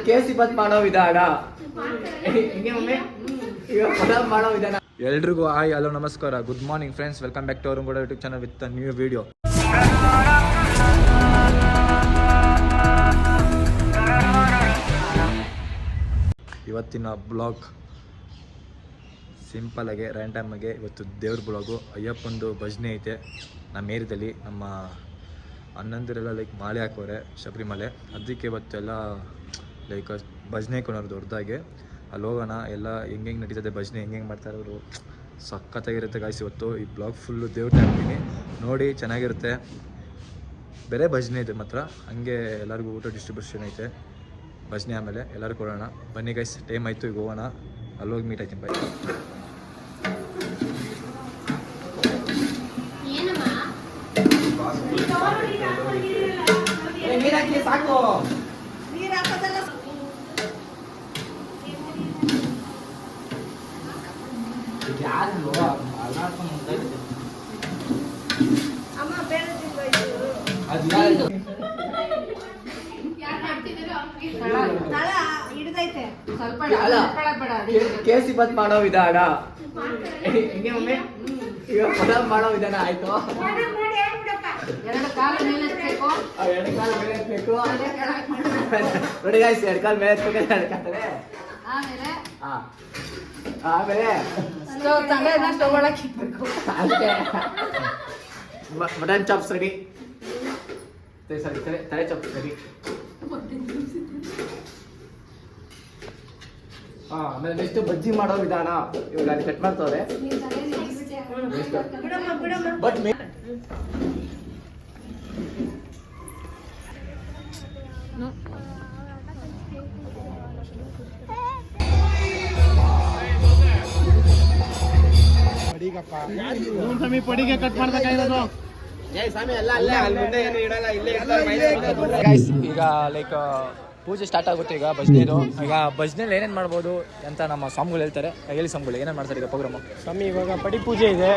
ಕೇಸಿ ಬತ್ ಮಾಡೋ ವಿಧಾನ ಮಾಡೋ ವಿಧಾನ. ಎಲ್ರಿಗೂ ಹಾಯ್ ಹಲೋ ನಮಸ್ಕಾರ, good morning friends, welcome back to ಕೂಡ YouTube channel with new video. ಇವತ್ತಿನ ಬ್ಲಾಗ್ ಸಿಂಪಲ್ ಆಗಿ ರ್ಯಾಂಡಮ್ ಆಗಿ ಇವತ್ತು ದೇವ್ರ ಬ್ಲಾಗು. ಅಯ್ಯಪ್ಪಂದು ಭಜನೆ ಐತೆ ನಮ್ಮ ಏರಿಯಾದಲ್ಲಿ. ನಮ್ಮ ಅಣ್ಣಂದಿರೆಲ್ಲ ಲೈಕ್ ಮಾಲೆ ಹಾಕೋರೆ ಶಬರಿಮಲೆ, ಅದಕ್ಕೆ ಇವತ್ತೆಲ್ಲ ಲೈಕ್ ಭಜನೆ ಕೊನೋರು ದೊಡ್ಡದಾಗೆ. ಅಲ್ಲಿ ಹೋಗೋಣ, ಎಲ್ಲ ಹೆಂಗೆ ನಡೀತದೆ ಭಜನೆ, ಹೆಂಗೆ ಮಾಡ್ತಾರೆ ಅವರು, ಸಖತ್ತಾಗಿರುತ್ತೆ ಗಾಯ್ಸ್. ಇವತ್ತು ಈ ಬ್ಲಾಗ್ ಫುಲ್ಲು ದೇವ್ರ ಹಾಕ್ತೀನಿ ನೋಡಿ, ಚೆನ್ನಾಗಿರುತ್ತೆ. ಬೇರೆ ಭಜನೆ ಇದೆ ಮಾತ್ರ, ಹಂಗೆ ಎಲ್ಲರಿಗೂ ಊಟ ಡಿಸ್ಟ್ರಿಬ್ಯೂಷನ್ ಐತೆ ಭಜನೆ. ಆಮೇಲೆ ಎಲ್ಲರೂ ಕೊಡೋಣ ಬನ್ನಿ ಗೈಸ್, ಟೈಮ್ ಆಯಿತು, ಈಗ ಹೋಗೋಣ. ಅಲ್ಲೋಗಿ ಮೀಟ್ ಆಯ್ತೀನಿ ಬೈ. ಸಾಕು ಕೇಸಿ ಬತ್ ಮಾಡೋ ವಿಧಾನ ಹೆಂಗೆ ಮಮ್ಮಿ, ಈಗ ಪಲಾವ್ ಮಾಡೋ ವಿಧಾನ ಆಯ್ತು. ಎರಡು ಕಾಲ ಮೇಲೆ ಎತ್ಬೇಕು ನೋಡಿ ಗಾಯ್ಸ್, ಎರಡು ಕಾಲ ಮೇಲೆ ಎತ್ಬೇಕು ಹೇಳ್ತಾರೆ. ಆಮೇಲೆ ಮಟನ್ ಚಾಪ್ಸ್ ರೆಡಿ, ತಲೆ ಚಾಪ್ಸ್ ರೆಡಿ. ಆಮೇಲೆ ನೆಕ್ಸ್ಟ್ ಬಜ್ಜಿ ಮಾಡೋ ವಿಧಾನ ಇವಾಗ ಅಲ್ಲಿ ಕಟ್ ಮಾಡ್ತವ್ರೆ. ಬಟ್ ಪಡಿಗೆ ಕಟ್ ಮಾಡ್ಬೇಕಾಗಿರೋದು ಈಗ ಲೈಕ್ ಪೂಜೆ ಸ್ಟಾರ್ಟ್ ಆಗುತ್ತೆ. ಈಗ ಭಜನೆದು, ಈಗ ಭಜನೆಯಲ್ಲಿ ಏನೇನು ಮಾಡ್ಬೋದು ಅಂತ ನಮ್ಮ ಸ್ವಾಮಿಗಳು ಹೇಳ್ತಾರೆ. ಹೇಳಿ ಸ್ವಾಮಿಗಳು, ಏನೇನು ಮಾಡ್ತಾರೆ ಈಗ ಪ್ರೋಗ್ರಾಮು? ಸ್ವಾಮಿ, ಇವಾಗ ಪಡಿ ಪೂಜೆ ಇದೆ.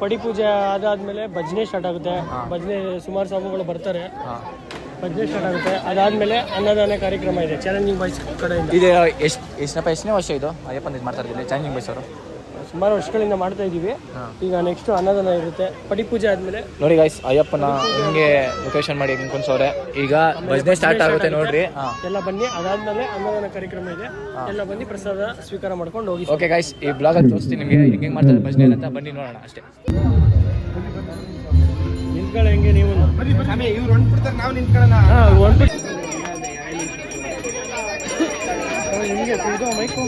ಪಡಿ ಪೂಜೆ ಆದಾದ್ಮೇಲೆ ಭಜನೆ ಸ್ಟಾರ್ಟ್ ಆಗುತ್ತೆ. ಭಜನೆ ಸುಮಾರು ಸ್ವಾಮಿಗಳು ಬರ್ತಾರೆ, ಭಜನೆ ಸ್ಟಾರ್ಟ್ ಆಗುತ್ತೆ. ಅದಾದ್ಮೇಲೆ ಅನ್ನದಾನ ಕಾರ್ಯಕ್ರಮ ಇದೆ ಚಾಲೆಂಜಿಂಗ್ ಬಾಯ್ಸ್ ಕಡೆಯಿಂದ. ಇದು ಎಷ್ಟನೇ ವರ್ಷ ಇದು ಅಯ್ಯಪ್ಪನ ಇದು ಮಾಡ್ತಾ ಇದ್ದೀನಿ ಚಾಲೆಂಜಿಂಗ್ ಬಾಯ್ಸ್ ಅವರು? ಸುಮಾರು ವರ್ಷಗಳಿಂದ ಮಾಡ್ತಾ ಇದೀವಿ. ಈಗ ನೆಕ್ಸ್ಟ್ ಅನ್ನದಾನ ಇರುತ್ತೆ ಪಡಿ ಪೂಜೆ ಆದ್ಮೇಲೆ. ನೋಡಿ ಗೈಸ್, ಅಯ್ಯಪ್ಪನ ಹಿಂಗೆ ಲೊಕೇಶನ್ ಮಾಡಿ ಹಿಂಗೆ ಕುಣಿಸೋರೆ. ಈಗ ಭಜನೆ ಸ್ಟಾರ್ಟ್ ಆಗುತ್ತೆ ನೋಡ್ರಿ, ಎಲ್ಲ ಬನ್ನಿ. ಅದಾದ್ಮೇಲೆ ಅನ್ನದಾನ ಕಾರ್ಯಕ್ರಮ ಇದೆ, ಎಲ್ಲ ಬನ್ನಿ ಪ್ರಸಾದ ಸ್ವೀಕಾರ ಮಾಡ್ಕೊಂಡು ಹೋಗಿ. ಓಕೆ ಗೈಸ್, ಈ ಬ್ಲಾಗ್ ಅಲ್ಲಿ ತೋರಿಸ್ತೀನಿ ನಿಮಗೆ ಹೆಂಗೆ ಮಾಡ್ತಾರೆ ಭಜನೆ ಅಂತ, ಬನ್ನಿ ನೋಡೋಣ ಅಷ್ಟೇ. ನಿಂತ್ಕೊಳ್ಳ ಹೆಂಗೆ ನೀವು ಇವ್ರು ಹೊಂಟ್ಬಿಡ್ತಾರೆ, ನಾವು ನಿಂತ್ಕೊಳ್ಳೋಣ. ನಿಮಗೆ ಇದು ಮೈಕು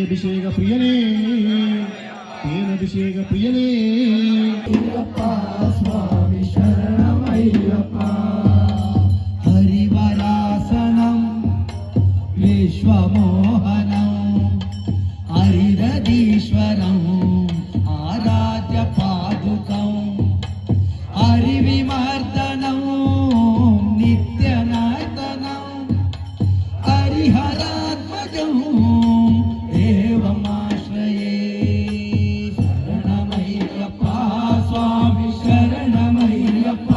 ಅಭಿಷೇಕ ಪ್ರಿಯನೇ ತೇನಭಿಷೇಕ ಪ್ರಿಯನೇ ಅಯ್ಯಪ್ಪ ಸ್ವಾಮಿ ಶರಣಮಯ್ಯಪ್ಪ ಹರಿವರಾಸನಂ ವಿಶ್ವಮೋಹನಂ ಹರಿರದೀಶ್ವರಂ ಆರಾಧ್ಯ ಪಾದುಕಂ ಹರಿವಿಮರ್ದನಂ ನಿತ್ಯನರ್ತನಂ ಹರಿಹರಾತ್ಮಜಂ ದೇವಮಾಶ್ರಯೇ ಶರಣಮಯ್ಯಪ್ಪ ಸ್ವಾಮಿ ಶರಣಮಯ್ಯಪ್ಪ